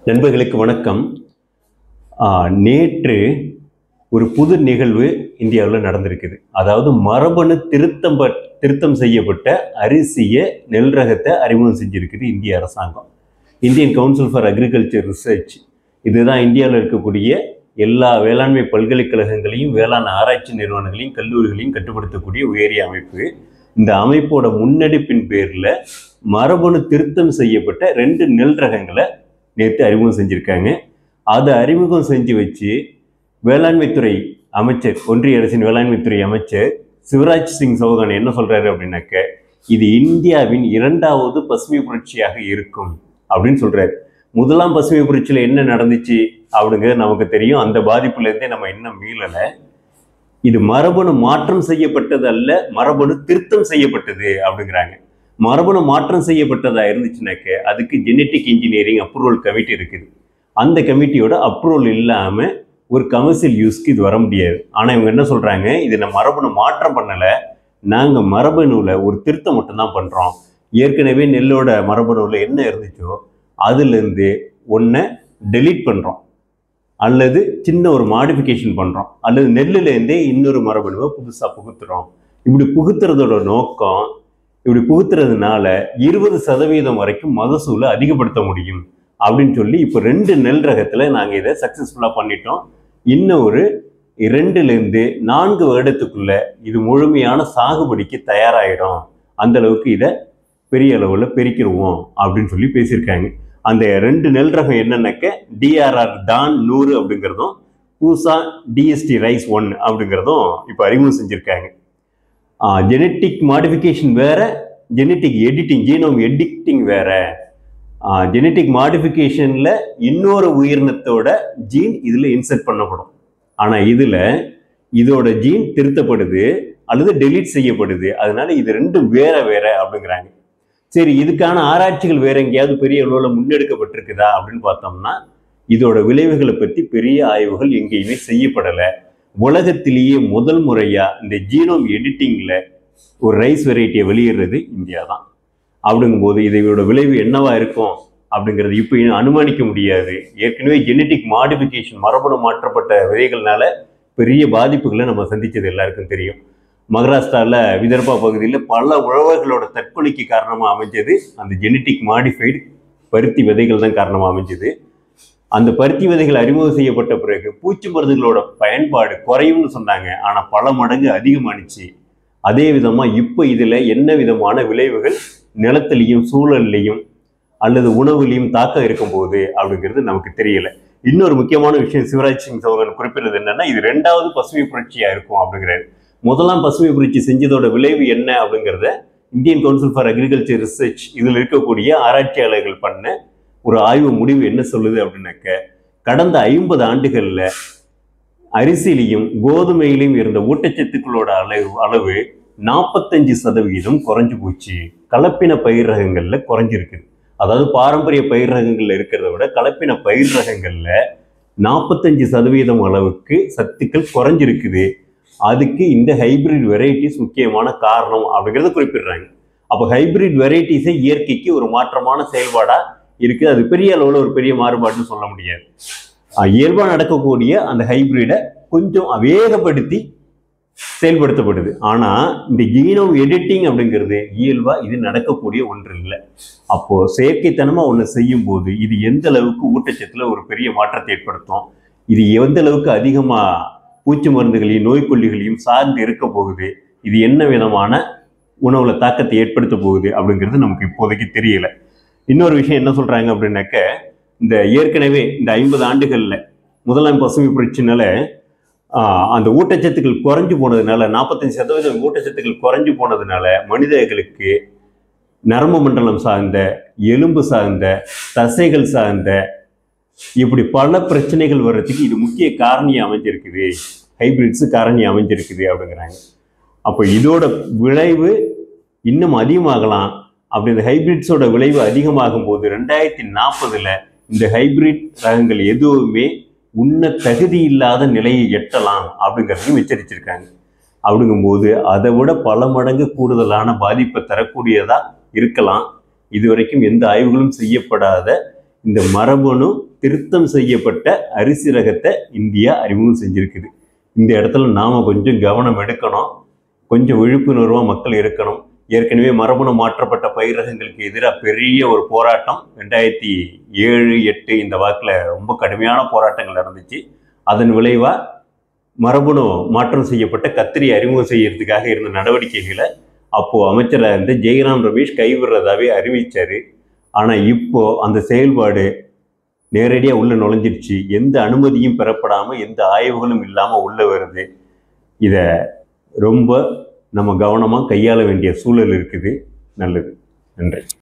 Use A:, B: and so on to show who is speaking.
A: நண்பர்களுக்கு வணக்கம். நேற்று ஒரு புது நிகழ்வு இந்தியாவில் நடந்திருக்குது. அதாவது மரபணு திருத்தம் செய்யப்பட்ட அரிசியை நெல் ரகத்தை அறிமுகம் செஞ்சிருக்குது இந்திய அரசாங்கம். Indian council for agriculture research இதுதான் இந்தியாவில் இருக்கக்கூடிய எல்லா வேளாண்மை பல்கலைக்கழகங்களையும் வேளாண் ஆராய்ச்சி நிறுவனங்களையும் கல்லூரிகளையும் கட்டுப்படுத்தக்கூடிய உயரிய அமைப்பு. இந்த அமைப்போட முன்னெடுப்பின் பேரில் மரபணு திருத்தம் செய்யப்பட்ட 2 நெல் ரகங்களை நேற்று அறிமுகம் செஞ்சுருக்காங்க. அதை அறிமுகம் செஞ்சு வச்சு வேளாண்மைத்துறை அமைச்சர், ஒன்றிய அரசின் வேளாண்மைத்துறை அமைச்சர் சிவராஜ் சிங் சௌகான் என்ன சொல்கிறாரு அப்படின்னாக்க, இது இந்தியாவின் 2வது பசுமை புரட்சியாக இருக்கும் அப்படின்னு சொல்கிறாரு. முதலாம் பசுமை புரட்சியில் என்ன நடந்துச்சு அப்படிங்கிறது நமக்கு தெரியும். அந்த பாதிப்புலேருந்தே நம்ம இன்னும் மீளலை. இது மரபணு மாற்றம் செய்யப்பட்டது அல்ல, மரபணு திருத்தம் செய்யப்பட்டது அப்படிங்கிறாங்க. மரபணு மாற்றம் செய்யப்பட்டதா இருந்துச்சுனாக்க அதுக்கு ஜெனட்டிக் இன்ஜினியரிங் அப்ரூவல் கமிட்டி இருக்குது. அந்த கமிட்டியோட அப்ரூவல் இல்லாமல் ஒரு கமர்ஷியல் யூஸ்க்கு இது வர முடியாது. ஆனால் இவங்க என்ன சொல்கிறாங்க, இது நம்ம மரபணு மாற்றம் பண்ணலை, நாங்கள் மரபணுவில் ஒரு திருத்தம் மட்டும்தான் பண்ணுறோம். ஏற்கனவே நெல்லோட மரபணுவில் என்ன இருந்துச்சோ அதுலேருந்து ஒன்றை டெலீட் பண்ணுறோம், அல்லது சின்ன ஒரு மாடிஃபிகேஷன் பண்ணுறோம், அல்லது நெல்லுலேருந்தே இன்னொரு மரபணுவை புதுசாக புகுத்துறோம். இப்படி புகுத்துறதோட நோக்கம், இப்படி புகுத்துறதுனால 20% வரைக்கும் மகசூலை அதிகப்படுத்த முடியும் அப்படின்னு சொல்லி இப்போ 2 நெல் ரகத்தில் நாங்கள் இதை சக்ஸஸ்ஃபுல்லாக பண்ணிட்டோம். இன்னும் ஒரு 2லேருந்து 4 வருடத்துக்குள்ள இது முழுமையான சாகுபடிக்கு தயாராகிடும், அந்த அளவுக்கு இதை பெரிய அளவில் பெருக்கிடுவோம் அப்படின்னு சொல்லி பேசியிருக்காங்க. அந்த 2 நெல் ரகம் என்னன்னாக்க DRR டான் 100 அப்படிங்கிறதும் பூசா DST ரைஸ் 1 அப்படிங்கிறதும் இப்போ அறிமுகம் செஞ்சுருக்காங்க. ஜெனட்டிக் மாடிஃபிகேஷன் வேற, ஜெனட்டிக் எடிட்டிங், ஜீனோம் எடிட்டிங் வேற. ஜெனட்டிக் மாடிஃபிகேஷனில் இன்னொரு உயிரினத்தோட ஜீன் இதில் இன்சர்ட் பண்ணப்படும். ஆனால் இதில் இதோட ஜீன் திருத்தப்படுது அல்லது டெலீட் செய்யப்படுது. அதனால இது 2 வேற வேற அப்படிங்கிறாங்க. சரி, இதுக்கான ஆராய்ச்சிகள் வேற எங்கேயாவது பெரிய அளவில் முன்னெடுக்கப்பட்டிருக்குதா அப்படின்னு பார்த்தோம்னா இதோட விளைவுகளை பற்றி பெரிய ஆய்வுகள் எங்கேயுமே செய்யப்படலை. உலகத்திலேயே முதல் முறையாக இந்த ஜீனோம் எடிட்டிங்கில் ஒரு ரைஸ் வெரைட்டியை வெளியிடுறது இந்தியா தான். அப்படிங்கும்போது இதோட விளைவு என்னவா இருக்கும் அப்படிங்கிறது இப்போ அனுமானிக்க முடியாது. ஏற்கனவே ஜெனட்டிக் மாடிஃபிகேஷன், மரபணு மாற்றப்பட்ட விதைகள்னால பெரிய பாதிப்புகளை நம்ம சந்தித்தது எல்லாருக்கும் தெரியும். மகாராஷ்டிராவில் விதர்பா பகுதியில் பல உழவர்களோட தற்கொலைக்கு காரணமாக அமைஞ்சது அந்த ஜெனட்டிக் மாடிஃபைடு பருத்தி விதைகள் தான் காரணமாக அமைஞ்சது. அந்த பருத்தி விதைகள் அறிமுகம் செய்யப்பட்ட பிறகு பூச்சி மருந்துகளோட பயன்பாடு குறையும்னு சொன்னாங்க, ஆனால் பல மடங்கு அதிகமானுச்சு. அதே விதமாக இப்போ இதில் என்ன விதமான விளைவுகள் நிலத்திலையும் சூழல்லையும் அல்லது உணவுலையும் தாக்கம் இருக்கும்போது அப்படிங்கிறது நமக்கு தெரியலை. இன்னொரு முக்கியமான விஷயம் சிவராஜ் சிங் சௌகான் குறிப்பிடுறது என்னன்னா, இது 2வது பசுமை புரட்சியாக இருக்கும் அப்படிங்கிறாரு. முதலாம் பசுமை புரட்சி செஞ்சதோட விளைவு என்ன அப்படிங்கிறத Indian council for agriculture research இதில் இருக்கக்கூடிய ஆராய்ச்சியாளர்கள் பண்ண ஒரு ஆய்வு முடிவு என்ன சொல்லுது அப்படின்னாக்க, கடந்த 50 ஆண்டுகளில் அரிசியிலையும் கோதுமையிலையும் இருந்த ஊட்டச்சத்துக்களோட அளவு 45% குறைஞ்சு போச்சு. கலப்பின பயிர் ரகங்களில் குறைஞ்சிருக்குது. அதாவது பாரம்பரிய பயிர் ரகங்களில் இருக்கிறத விட கலப்பின பயிர் ரகங்களில் 45% அளவுக்கு சத்துக்கள் குறைஞ்சிருக்குது. அதுக்கு இந்த ஹைபிரிட் வெரைட்டிஸ் முக்கியமான காரணம் அப்படிங்கிறத குறிப்பிடுறாங்க. அப்போ ஹைபிரிட் வெரைட்டிஸை இயற்கைக்கு ஒரு மாற்றமான செயல்பாடாக இருக்குது. அது பெரிய அளவில் ஒரு பெரிய மாறுபாடுன்னு சொல்ல முடியாது. இயல்பாக நடக்கக்கூடிய அந்த ஹைபிரிடை கொஞ்சம் வேகப்படுத்தி செயல்படுத்தப்படுது. ஆனால் இந்த ஜீனோம் எடிட்டிங் அப்படிங்கிறது இயல்பாக இது நடக்கக்கூடிய ஒன்று இல்லை. அப்போது செயற்கைத்தனமாக ஒன்று செய்யும் போது இது எந்த அளவுக்கு ஊட்டச்சத்தில் ஒரு பெரிய மாற்றத்தை ஏற்படுத்தும், இது எந்த அளவுக்கு அதிகமாக பூச்சி மருந்துகளையும் நோய்க்கொல்லிகளையும் சார்ந்து இருக்க போகுது, இது என்ன விதமான உணவுல தாக்கத்தை ஏற்படுத்த போகுது அப்படிங்கிறது நமக்கு இப்போதைக்கு தெரியல. இன்னொரு விஷயம் என்ன சொல்றாங்க அப்படின்னாக்க, இந்த ஏற்கனவே இந்த 50 ஆண்டுகளில் முதலாம் பசுமை புரட்சினால அந்த ஊட்டச்சத்துக்கள் குறைஞ்சு போனதுனால 45% ஊட்டச்சத்துக்கள் குறைஞ்சு போனதுனால மனிதர்களுக்கு நரம்பு மண்டலம் சார்ந்த, எலும்பு சார்ந்த, தசைகள் சார்ந்த இப்படி பல பிரச்சனைகள் வர்றதுக்கு இது முக்கிய காரணி அமைஞ்சிருக்குது, ஹைபிரிட்ஸு காரணி அமைஞ்சிருக்குது அப்படிங்கிறாங்க. அப்போ இதோட விளைவு இன்னும் அதிகமாகலாம். அப்படி இந்த ஹைபிரிட்ஸோட விளைவு அதிகமாகும் போது 2040 இந்த ஹைபிரிட் ரகங்கள் எதுவுமே உண்ண தகுதி இல்லாத நிலையை எட்டலாம் அப்படிங்கிறதையும் எச்சரிச்சிருக்காங்க. அப்படிங்கும்போது அதை விட பல மடங்கு கூடுதலான பாதிப்பை தரக்கூடியதா இருக்கலாம். இதுவரைக்கும் எந்த ஆய்வுகளும் செய்யப்படாத இந்த மரபணு திருத்தம் செய்யப்பட்ட அரிசி ரகத்தை இந்தியா அறிமுகம் செஞ்சிருக்குது. இந்த இடத்துல நாம கொஞ்சம் கவனம் எடுக்கணும், கொஞ்சம் விழிப்புணர்வாக மக்கள் இருக்கணும். ஏற்கனவே மரபணு மாற்றப்பட்ட பயிர் ரகங்களுக்கு எதிராக பெரிய ஒரு போராட்டம் 2007-8 இந்த வாக்கில் ரொம்ப கடுமையான போராட்டங்கள் நடந்துச்சு. அதன் விளைவாக மரபணு மாற்றம் செய்யப்பட்ட கத்திரி அறிமுகம் செய்யறதுக்காக இருந்த நடவடிக்கைகளை அப்போது அமைச்சராக இருந்த ஜெய்ராம் ரமேஷ் கைவிடுறதாவே அறிவித்தார். ஆனால் இப்போ அந்த செயல்பாடு நேரடியாக உள்ளே நுழைஞ்சிருச்சு. எந்த அனுமதியும் பெறப்படாமல் எந்த ஆய்வுகளும் இல்லாமல் உள்ளே வருது. இதை ரொம்ப நம்ம கவனமாக கையாள வேண்டிய சூழல் இருக்குது. நல்லது. நன்றி.